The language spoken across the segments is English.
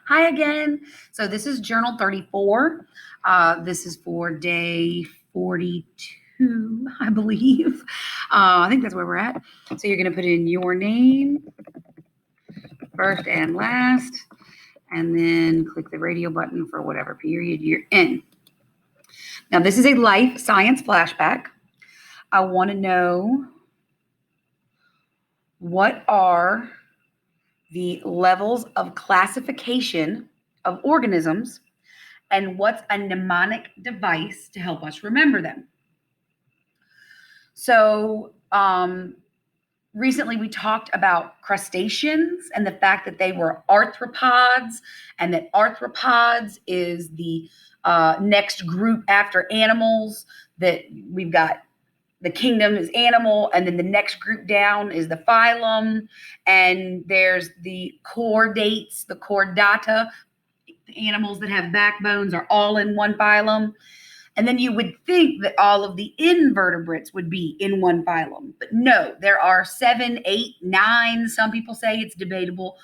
Hi again. So this is Journal 34. This is for day 42, I believe. I think that's where we're at. So you're going to put in your name, first and last, and then click the radio button for whatever period you're in. Now this is a life science flashback. I want to know, what are the levels of classification of organisms, and what's a mnemonic device to help us remember them? So, recently we talked about crustaceans and the fact that they were arthropods, and that arthropods is the next group after animals. That we've got the kingdom is animal, and then the next group down is the phylum, and there's the chordates, the chordata. The animals that have backbones are all in one phylum. And then you would think that all of the invertebrates would be in one phylum. But no, there are 7, 8, 9, some people say it's debatable,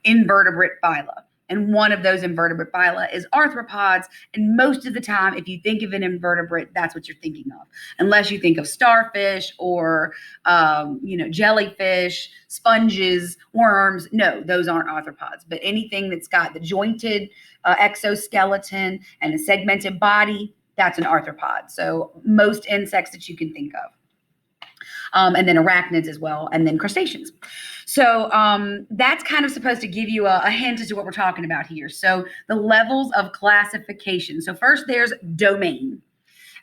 invertebrate phyla. And one of those invertebrate phyla is arthropods. And most of the time, if you think of an invertebrate, that's what you're thinking of. Unless you think of starfish or, jellyfish, sponges, worms. No, those aren't arthropods. But anything that's got the jointed exoskeleton and a segmented body, that's an arthropod. So most insects that you can think of. And then arachnids as well, and then crustaceans. So that's kind of supposed to give you a hint as to what we're talking about here. So the levels of classification. So first there's domain.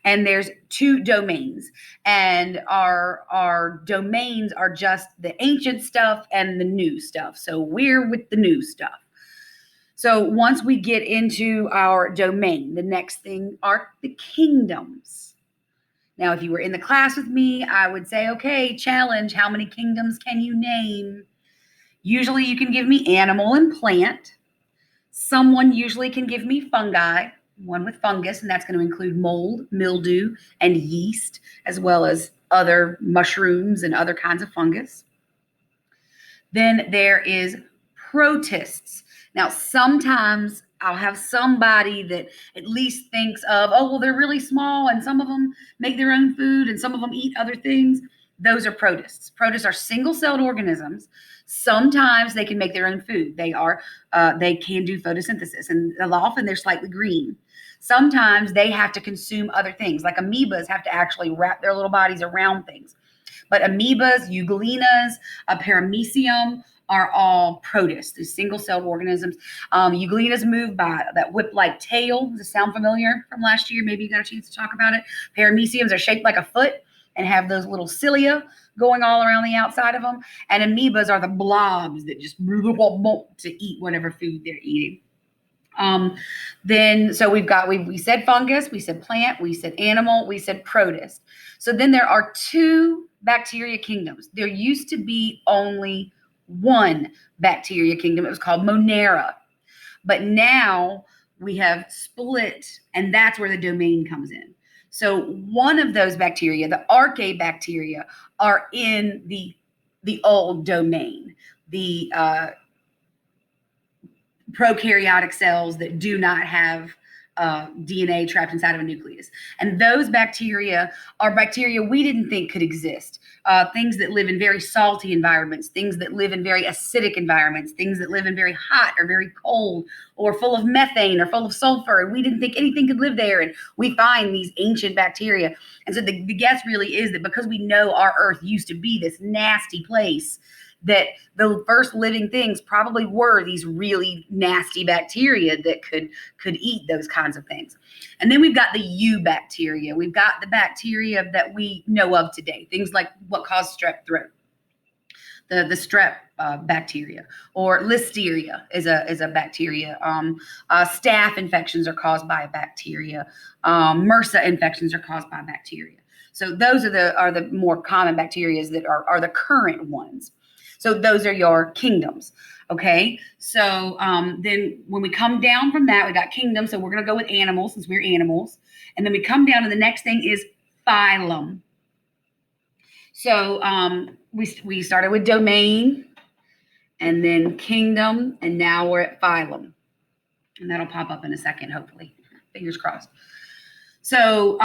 And there's 2 domains. And our domains are just the ancient stuff and the new stuff. So we're with the new stuff. So once we get into our domain, the next thing are the kingdoms. Now, if you were in the class with me, I would say, okay, challenge, how many kingdoms can you name? Usually you can give me animal and plant. Someone usually can give me fungi, one with fungus, and that's going to include mold, mildew, and yeast, as well as other mushrooms and other kinds of fungus. Then there is protists. Now, sometimes I'll have somebody that at least thinks of, oh, well, they're really small, and some of them make their own food, and some of them eat other things. Those are protists. Protists are single-celled organisms. Sometimes they can make their own food. They can do photosynthesis, and often they're slightly green. Sometimes they have to consume other things, like amoebas have to actually wrap their little bodies around things. But amoebas, euglenas, paramecium are all protists, these single-celled organisms. Euglenas move by that whip-like tail. Does it sound familiar from last year? Maybe you got a chance to talk about it. Parameciums are shaped like a foot and have those little cilia going all around the outside of them. And amoebas are the blobs that just to eat whatever food they're eating. So we said fungus, we said plant, we said animal, we said protist. So then there are 2 bacteria kingdoms. There used to be only one bacteria kingdom. It was called Monera. But now we have split, and that's where the domain comes in. So one of those bacteria, the archaebacteria, are in the old domain, the prokaryotic cells that do not have DNA trapped inside of a nucleus. And those bacteria are bacteria we didn't think could exist. Things that live in very salty environments, things that live in very acidic environments, things that live in very hot or very cold or full of methane or full of sulfur. And we didn't think anything could live there. And we find these ancient bacteria. And so the guess really is that because we know our Earth used to be this nasty place, that the first living things probably were these really nasty bacteria that could eat those kinds of things. And then we've got the eubacteria. We've got the bacteria that we know of today, things like what cause strep throat, the strep bacteria, or listeria is a bacteria. Staph infections are caused by a bacteria. MRSA infections are caused by bacteria. So those are the more common bacteria that are the current ones. So those are your kingdoms, okay? So then when we come down from that, we got kingdoms. So we're going to go with animals since we're animals. And then we come down to the next thing is phylum. So we started with domain and then kingdom, and now we're at phylum. And that'll pop up in a second, hopefully. Fingers crossed. So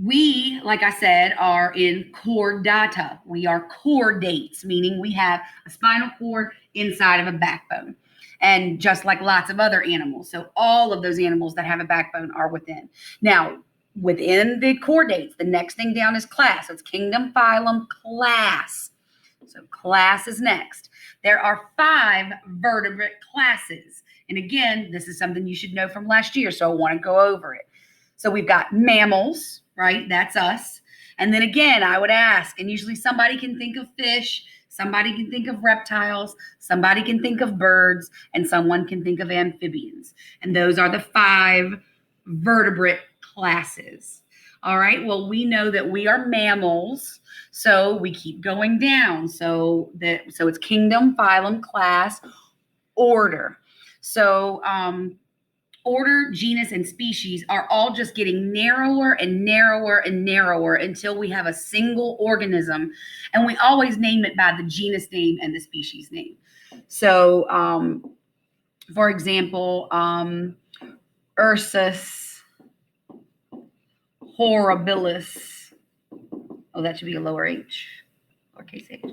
we, like I said, are in chordata. We are chordates, meaning we have a spinal cord inside of a backbone. And just like lots of other animals. So all of those animals that have a backbone are within. Now, within the chordates, the next thing down is class. So it's kingdom, phylum, class. So class is next. There are 5 vertebrate classes. And again, this is something you should know from last year, so I want to go over it. So we've got mammals, right? That's us. And then again, I would ask, and usually somebody can think of fish, somebody can think of reptiles, somebody can think of birds, and someone can think of amphibians. And those are the 5 vertebrate classes. All right, well, we know that we are mammals, so we keep going down. So it's kingdom, phylum, class, order. So order, genus, and species are all just getting narrower and narrower and narrower until we have a single organism, and we always name it by the genus name and the species name. So, for example, Ursus horribilis. Oh, that should be a lower H, lowercase h.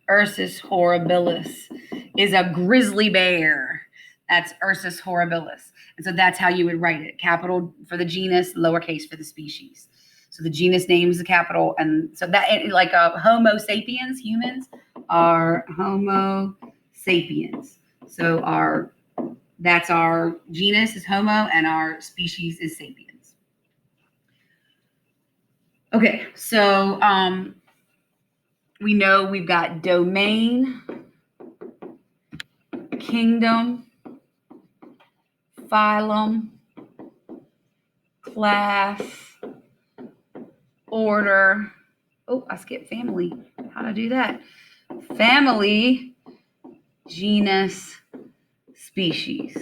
Ursus horribilis is a grizzly bear. That's Ursus horribilis. And so that's how you would write it. Capital for the genus, lowercase for the species. So the genus name is the capital. And so that, like Homo sapiens, humans are Homo sapiens. So that's our genus is Homo and our species is sapiens. Okay, so we know we've got domain, kingdom, phylum, class, order. Oh, I skipped family. How'd I do that? Family, genus, species.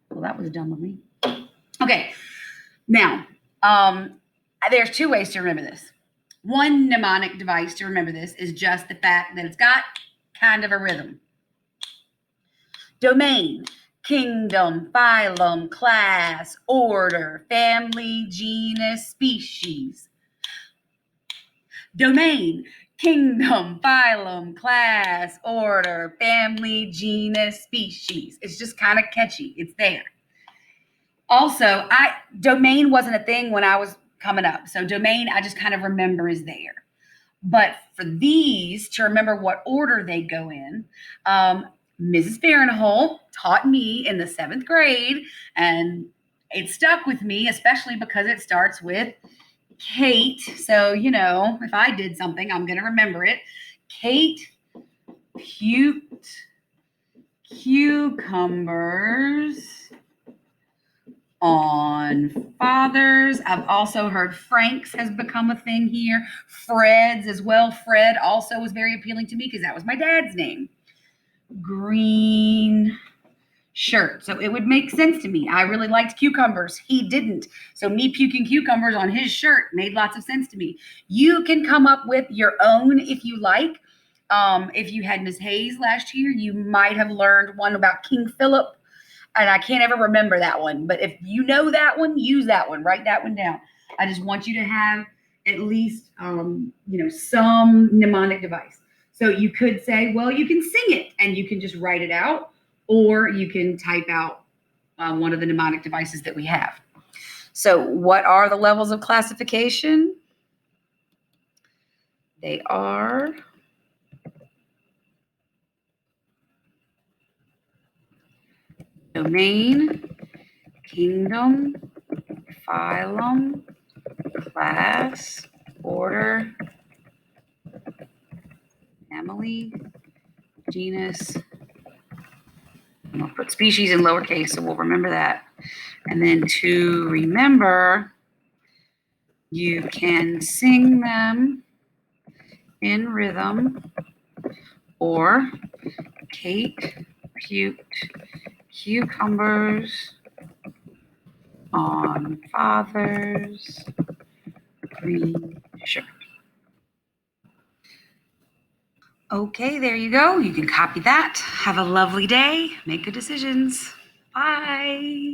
Well, that was dumb of me. Okay, now, there's 2 ways to remember this. One mnemonic device to remember this is just the fact that it's got kind of a rhythm. Domain, kingdom, phylum, class, order, family, genus, species. Domain, kingdom, phylum, class, order, family, genus, species. It's just kind of catchy. It's there. Also, domain wasn't a thing when I was coming up. So domain, I just kind of remember is there. But for these, to remember what order they go in, Mrs. Fahrenholt taught me in the 7th grade, and it stuck with me, especially because it starts with Kate. So, if I did something, I'm going to remember it. Kate puked cucumbers on Father's. I've also heard Frank's has become a thing here. Fred's as well. Fred also was very appealing to me because that was my dad's name. Green shirt. So it would make sense to me. I really liked cucumbers. He didn't. So me puking cucumbers on his shirt made lots of sense to me. You can come up with your own if you like. If you had Miss Hayes last year, you might have learned one about King Philip. And I can't ever remember that one. But if you know that one, use that one. Write that one down. I just want you to have at least, some mnemonic device. So you could say, well, you can sing it and you can just write it out. Or you can type out one of the mnemonic devices that we have. So what are the levels of classification? They are domain, kingdom, phylum, class, order, family, genus. And I'll put species in lowercase, so we'll remember that. And then to remember, you can sing them in rhythm, or Kate puked cucumbers on Father's green shirt. Okay, there you go. You can copy that. Have a lovely day. Make good decisions. Bye.